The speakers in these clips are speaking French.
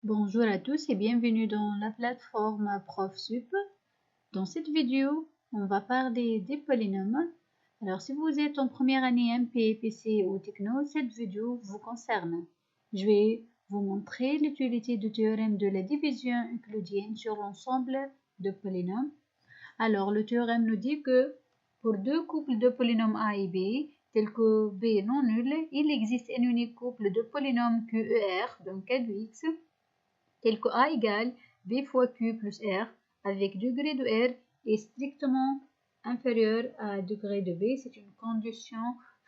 Bonjour à tous et bienvenue dans la plateforme ProfSup. Dans cette vidéo, on va parler des polynômes. Alors, si vous êtes en première année MP, PC ou Techno, cette vidéo vous concerne. Je vais vous montrer l'utilité du théorème de la division euclidienne sur l'ensemble de polynômes. Alors, le théorème nous dit que pour deux couples de polynômes A et B, tels que B est non nul, il existe un unique couple de polynômes QER, donc K de X, tel que A égale B fois Q plus R, avec degré de R est strictement inférieur à degré de B. C'est une condition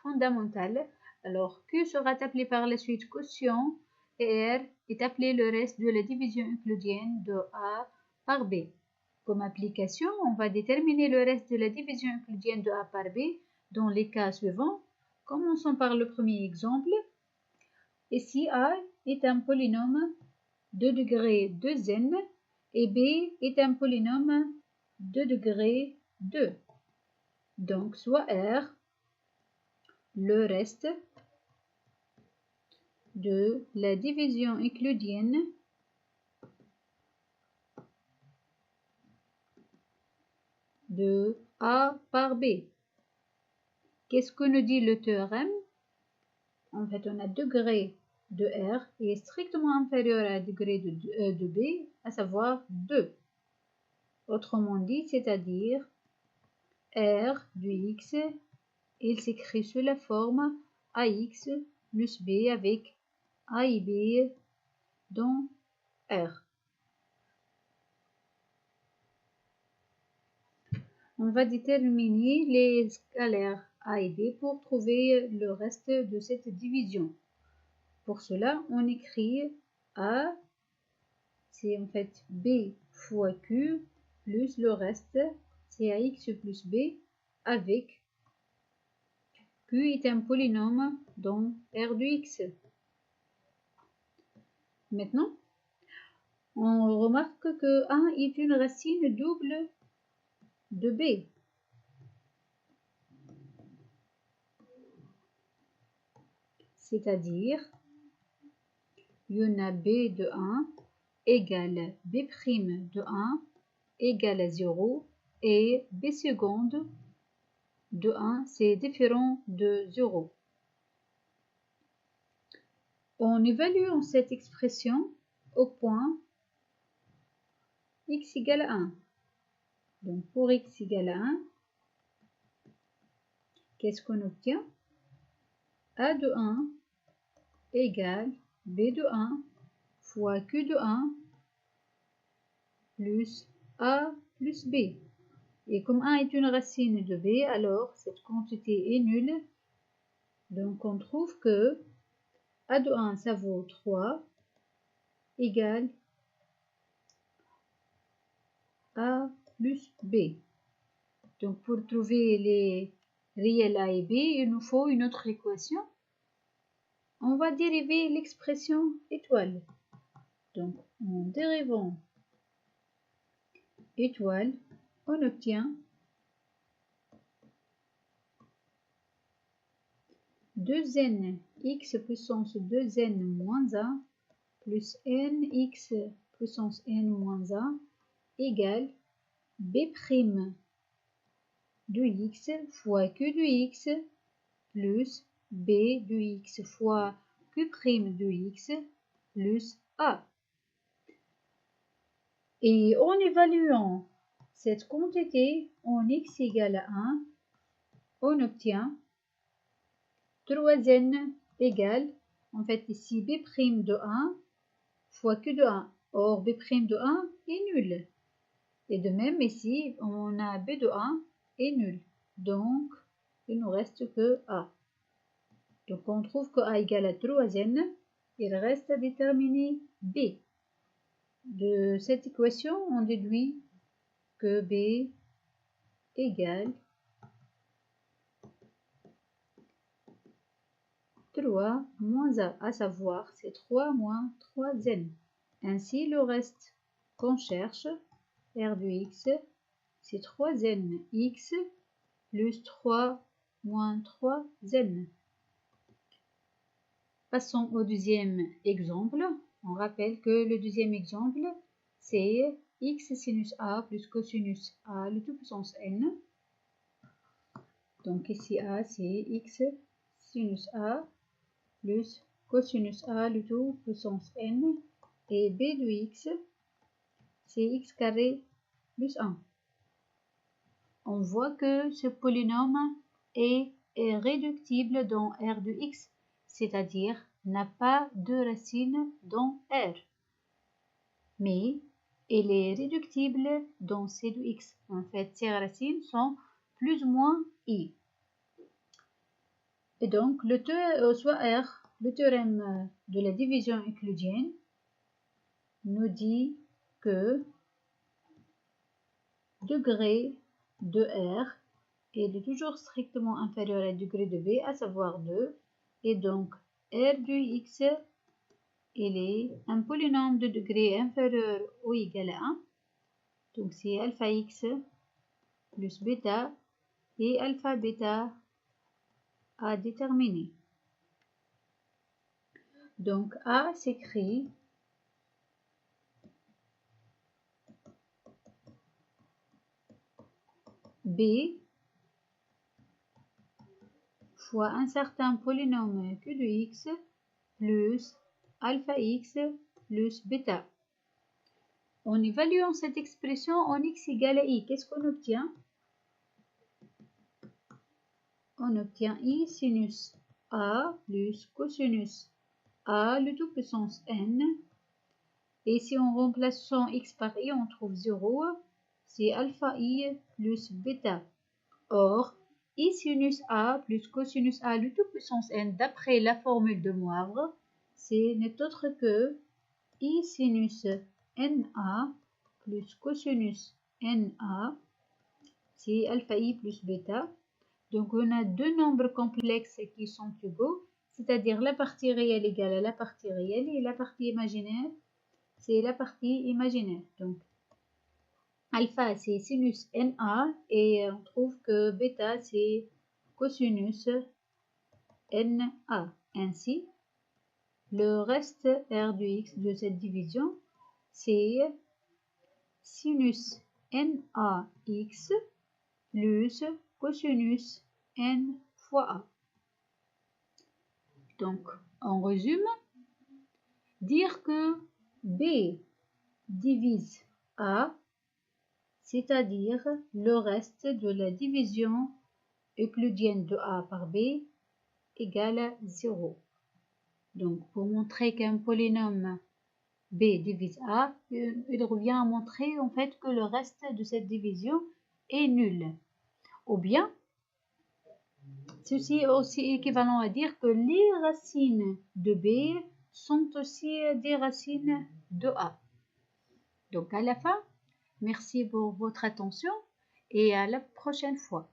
fondamentale. Alors, Q sera appelé par la suite quotient et R est appelé le reste de la division euclidienne de A par B. Comme application, on va déterminer le reste de la division euclidienne de A par B dans les cas suivants. Commençons par le premier exemple. Ici, A est un polynôme de degré 2n et B est un polynôme de degré 2. Donc, soit R, le reste de la division euclidienne de A par B. Qu'est-ce que nous dit le théorème? En fait, on a degré de R est strictement inférieur à degré de B, à savoir 2. Autrement dit, c'est-à-dire R du X, il s'écrit sous la forme AX plus B avec A et B dans R. On va déterminer les scalaires A et B pour trouver le reste de cette division. Pour cela, on écrit A, c'est en fait B fois Q, plus le reste, c'est AX plus B, avec Q est un polynôme dans R de X. Maintenant, on remarque que A est une racine double de B. C'est-à-dire, il y en a B de 1 égale B' de 1 égale à 0 et B seconde de 1, c'est différent de 0. En évaluant cette expression au point x égale à 1. Donc pour x égale à 1, qu'est-ce qu'on obtient? A de 1 égale B de 1 fois Q de 1 plus A plus B. Et comme A est une racine de B, alors cette quantité est nulle. Donc on trouve que A de 1, ça vaut 3 égale A plus B. Donc pour trouver les réels A et B, il nous faut une autre équation. On va dériver l'expression étoile. Donc en dérivant étoile, on obtient 2n x puissance 2n moins 1 plus n x puissance n moins 1 égale b' de x fois q de x plus b de x fois q' de x plus a. Et en évaluant cette quantité en x égale à 1, on obtient 3n égale, en fait ici b' de 1 fois q de 1. Or b' de 1 est nul. Et de même ici, on a b de 1 est nul. Donc, il nous reste que a. Donc on trouve que a égale à 3n. Il reste à déterminer b. De cette équation, on déduit que b égale 3 moins a, à savoir c'est 3 moins 3n. Ainsi, le reste qu'on cherche, R de x, c'est 3n x plus 3 moins 3n. Passons au deuxième exemple. On rappelle que le deuxième exemple, c'est x sinus a plus cosinus a le tout puissance n. Donc ici a, c'est x sinus a plus cosinus a le tout puissance n. Et b de x, c'est x carré plus 1. On voit que ce polynôme est réductible dans R de x, c'est-à-dire n'a pas de racine dans R. Mais il est réductible dans C de x. En fait, ces racines sont plus ou moins i. Et donc, soit R, le théorème de la division euclidienne, nous dit que degré de R est toujours strictement inférieur à degré de B, à savoir 2. Et donc, R de x, il est un polynôme de degré inférieur ou égal à 1. Donc, c'est alpha x plus bêta et alpha bêta à déterminer. Donc, A s'écrit B fois un certain polynôme Q de x plus alpha x plus bêta. En évaluant cette expression en x égale à i, qu'est-ce qu'on obtient? On obtient i sinus a plus cosinus a le tout puissance n. Et si on remplace son x par i, on trouve 0. C'est alpha i plus bêta. Or, i sinus a plus cosinus a le tout puissance n, d'après la formule de Moivre, c'est n'est autre que i sinus na plus cosinus na, c'est alpha i plus bêta. Donc, on a deux nombres complexes qui sont égaux, c'est-à-dire la partie réelle égale à la partie réelle et la partie imaginaire, c'est la partie imaginaire. Donc, alpha, c'est sinus na et on trouve que bêta, c'est cosinus na. Ainsi, le reste R de x de cette division, c'est sinus nax plus cosinus n fois a. Donc, on résume, dire que b divise a, c'est-à-dire le reste de la division euclidienne de a par b égale à 0. Donc, pour montrer qu'un polynôme b divise a, il revient à montrer en fait que le reste de cette division est nul. Ou bien, ceci est aussi équivalent à dire que les racines de b sont aussi des racines de a. Donc, à la fin, merci pour votre attention et à la prochaine fois.